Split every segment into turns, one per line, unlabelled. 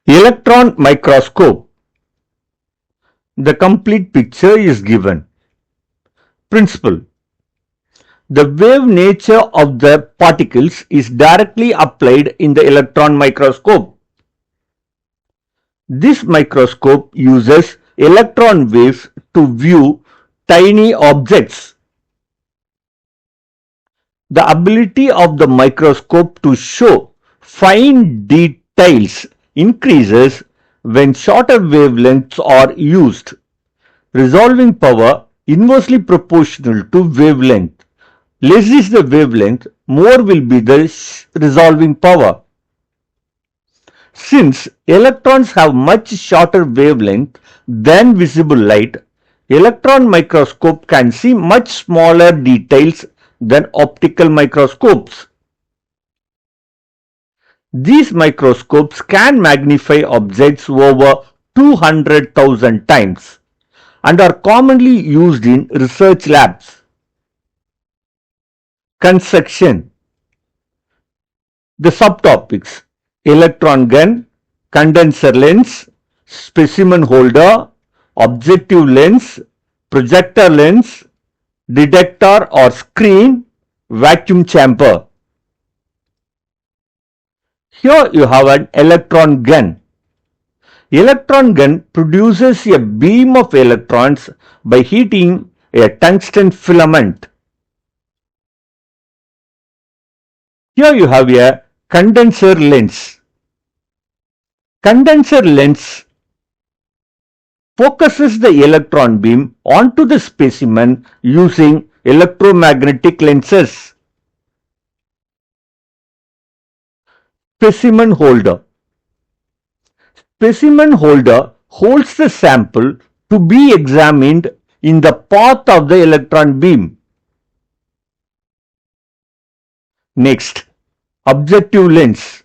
Electron microscope. The complete picture is given. Principle. The wave nature of the particles is directly applied in the electron microscope. This microscope uses electron waves to view tiny objects. The ability of the microscope to show fine details increases when shorter wavelengths are used. Resolving power inversely proportional to wavelength. Less is the wavelength, more will be the resolving power. Since electrons have much shorter wavelength than visible light, electron microscope can see much smaller details than optical microscopes. These microscopes can magnify objects over 200,000 times and are commonly used in research labs. Construction. The subtopics: electron gun, condenser lens, specimen holder, objective lens, projector lens, detector or screen, vacuum chamber. Here you have an electron gun. Electron gun produces a beam of electrons by heating a tungsten filament. Here you have a condenser lens. Condenser lens focuses the electron beam onto the specimen using electromagnetic lenses. Specimen holder. Specimen holder holds the sample to be examined in the path of the electron beam. Next, objective lens.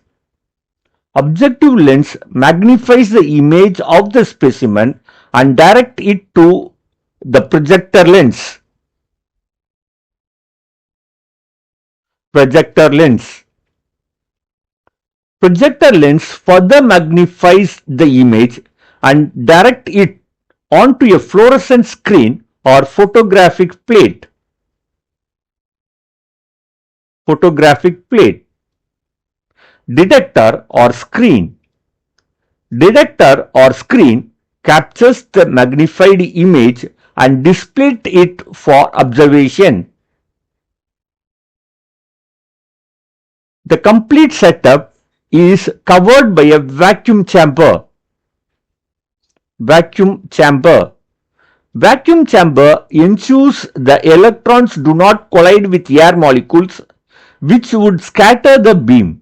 Objective lens magnifies the image of the specimen and directs it to the projector lens. Projector lens. Projector lens further magnifies the image and directs it onto a fluorescent screen or photographic plate. Photographic plate. Detector or screen. Detector or screen captures the magnified image and displays it for observation. The complete setup is covered by a vacuum chamber. Vacuum chamber. Vacuum chamber ensures the electrons do not collide with air molecules, which would scatter the beam.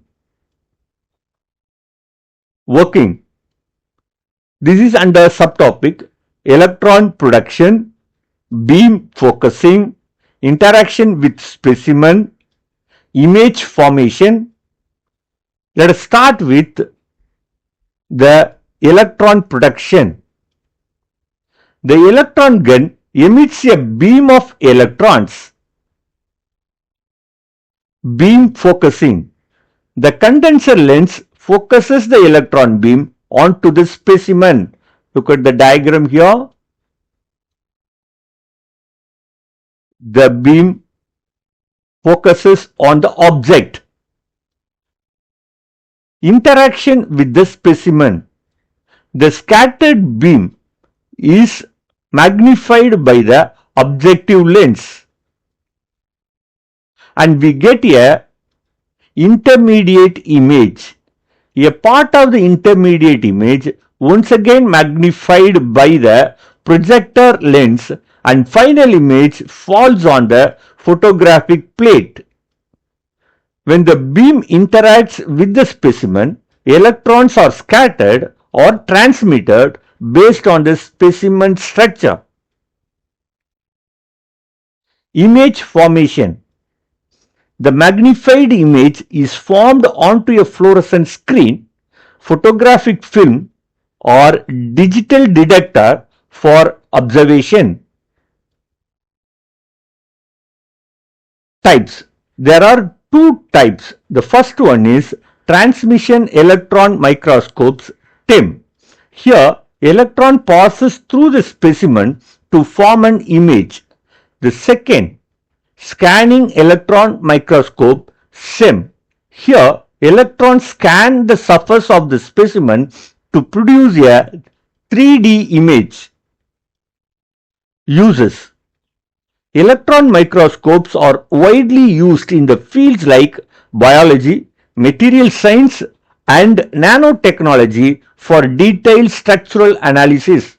Working. This is under subtopic electron production, beam focusing, interaction with specimen, image formation. Let us start with the electron production. The electron gun emits a beam of electrons. Beam focusing. The condenser lens focuses the electron beam onto the specimen. Look at the diagram here. The beam focuses on the object. Interaction with the specimen. The scattered beam is magnified by the objective lens and we get a intermediate image. A part of the intermediate image once again magnified by the projector lens and final image falls on the photographic plate. When the beam interacts with the specimen, electrons are scattered or transmitted based on the specimen structure. Image formation. The magnified image is formed onto a fluorescent screen, photographic film or digital detector for observation. Types. There are two types. The first one is transmission electron microscopes, STEM. Here, electron passes through the specimen to form an image. The second, scanning electron microscope, SEM. Here, electrons scan the surface of the specimen to produce a 3D image. Uses. Electron microscopes are widely used in the fields like biology, material science, and nanotechnology for detailed structural analysis.